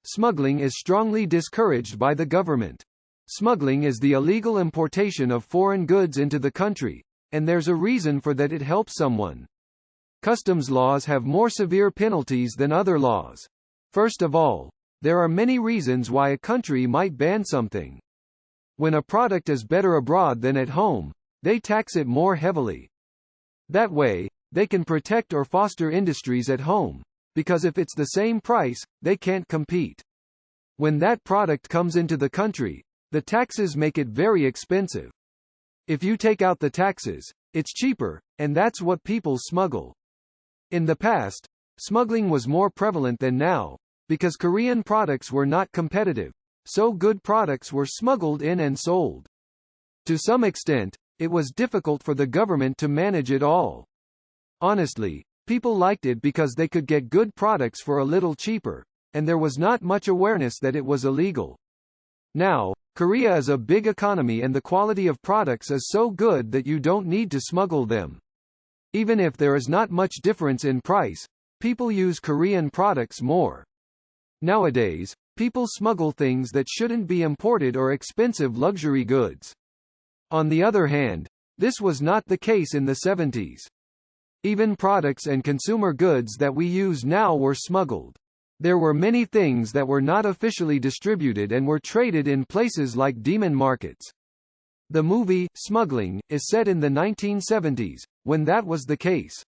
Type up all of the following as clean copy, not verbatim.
Smuggling is strongly discouraged by the government. Smuggling is the illegal importation of foreign goods into the country, and there's a reason for that. It helps someone. Customs laws have more severe penalties than other laws. First of all, there are many reasons why a country might ban something. When a product is better abroad than at home, they tax it more heavily. That way, they can protect or foster industries at home, because if it's the same price, they can't compete. When that product comes into the country, the taxes make it very expensive. If you take out the taxes, it's cheaper, and that's what people smuggle. In the past, smuggling was more prevalent than now, because Korean products were not competitive, so good products were smuggled in and sold. To some extent, it was difficult for the government to manage it all. Honestly, people liked it because they could get good products for a little cheaper, and there was not much awareness that it was illegal. Now, Korea is a big economy and the quality of products is so good that you don't need to smuggle them. Even if there is not much difference in price, people use Korean products more. Nowadays, people smuggle things that shouldn't be imported or expensive luxury goods. On the other hand, this was not the case in the 70s. Even products and consumer goods that we use now were smuggled. There were many things that were not officially distributed and were traded in places like demon markets. The movie, Smuggling, is set in the 1970s, when that was the case.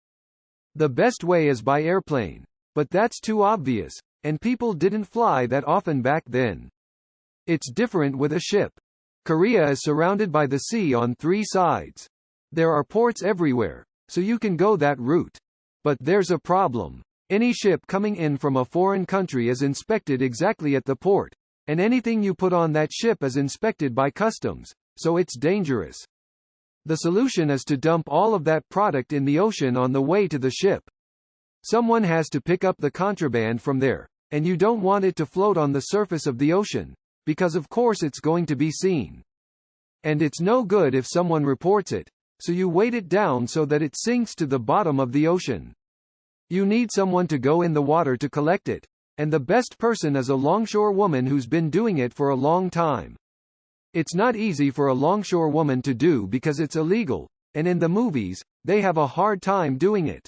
The best way is by airplane. But that's too obvious, and people didn't fly that often back then. It's different with a ship. Korea is surrounded by the sea on 3 sides. There are ports everywhere, so you can go that route. But there's a problem. Any ship coming in from a foreign country is inspected exactly at the port, and anything you put on that ship is inspected by customs, so it's dangerous. The solution is to dump all of that product in the ocean on the way to the ship. Someone has to pick up the contraband from there, and you don't want it to float on the surface of the ocean, because of course it's going to be seen. And it's no good if someone reports it, so you weight it down so that it sinks to the bottom of the ocean. You need someone to go in the water to collect it, and the best person is a longshore woman who's been doing it for a long time. It's not easy for a longshore woman to do because it's illegal, and in the movies, they have a hard time doing it.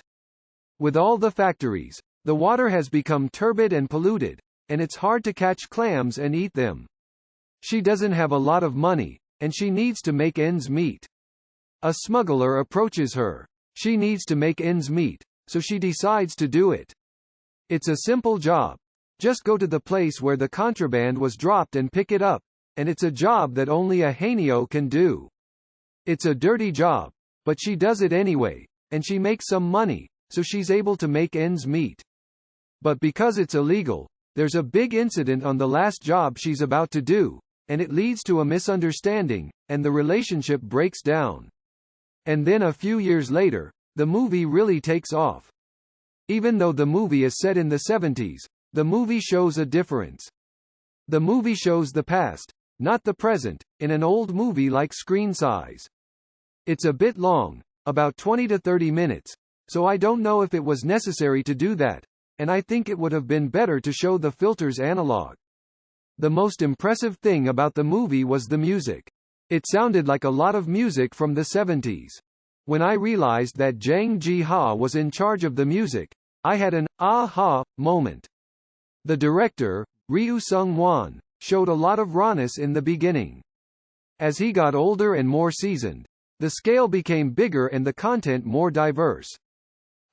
With all the factories, the water has become turbid and polluted, and it's hard to catch clams and eat them. She doesn't have a lot of money, and she needs to make ends meet. A smuggler approaches her. She needs to make ends meet, so she decides to do it. It's a simple job. Just go to the place where the contraband was dropped and pick it up, and it's a job that only a haineo can do. It's a dirty job, but she does it anyway, and she makes some money, so she's able to make ends meet. But because it's illegal, there's a big incident on the last job she's about to do, and it leads to a misunderstanding, and the relationship breaks down. And then a few years later, the movie really takes off. Even though the movie is set in the 70s, the movie shows a difference. The movie shows the past, not the present, in an old movie like screen size. It's a bit long, about 20 to 30 minutes, so I don't know if it was necessary to do that, and I think it would have been better to show the filters analog. The most impressive thing about the movie was the music. It sounded like a lot of music from the 70s. When I realized that Jang Ji-ha was in charge of the music, I had an aha moment. The director, Ryu Sung-won, showed a lot of rawness in the beginning. As he got older and more seasoned, the scale became bigger and the content more diverse.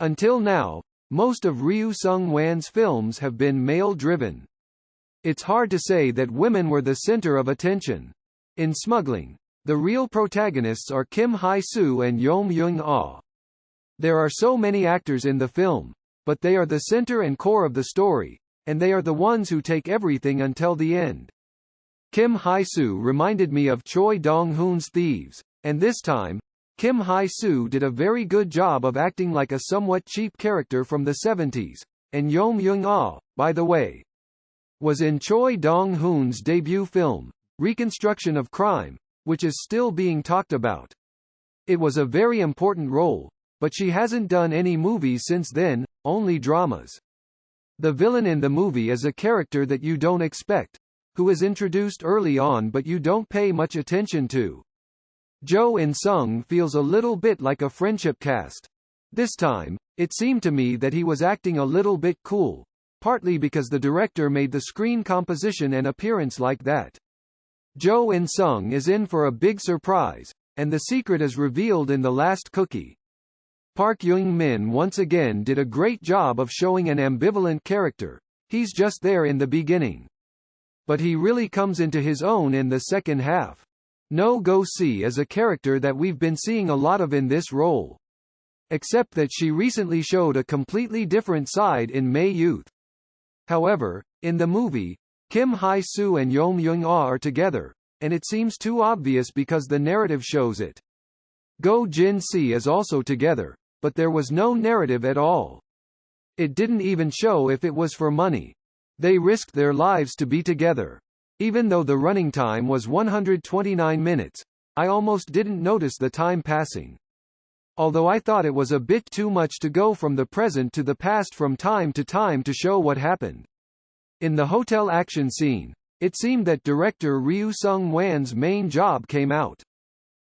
Until now, most of Ryu Sung-won's films have been male-driven. It's hard to say that women were the center of attention. In Smuggling, the real protagonists are Kim Hae-soo and Yeom Young-ah. There are so many actors in the film, but they are the center and core of the story, and they are the ones who take everything until the end. Kim Hae-soo reminded me of Choi Dong-hoon's Thieves, and this time, Kim Hae-soo did a very good job of acting like a somewhat cheap character from the 70s, and Yeom Young-ah, by the way, was in Choi Dong-hoon's debut film, Reconstruction of Crime, which is still being talked about. It was a very important role, but she hasn't done any movies since then, only dramas. The villain in the movie is a character that you don't expect, who is introduced early on but you don't pay much attention to. Jo In-sung feels a little bit like a friendship cast. This time, it seemed to me that he was acting a little bit cool, partly because the director made the screen composition and appearance like that. Jo In-sung is in for a big surprise, and the secret is revealed in the last cookie. Park Young-min once again did a great job of showing an ambivalent character. He's just there in the beginning, but he really comes into his own in the second half. No Go-si is a character that we've been seeing a lot of in this role, except that she recently showed a completely different side in May Youth. However, in the movie, Kim Hae-soo and Yeom Young-ah are together, and it seems too obvious because the narrative shows it. Go Jin-si is also together, but there was no narrative at all. It didn't even show if it was for money. They risked their lives to be together. Even though the running time was 129 minutes, I almost didn't notice the time passing. Although I thought it was a bit too much to go from the present to the past from time to time to show what happened. In the hotel action scene, it seemed that director Ryu Sung-wan's main job came out.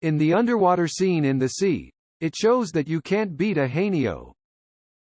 In the underwater scene in the sea, it shows that you can't beat a Haneo.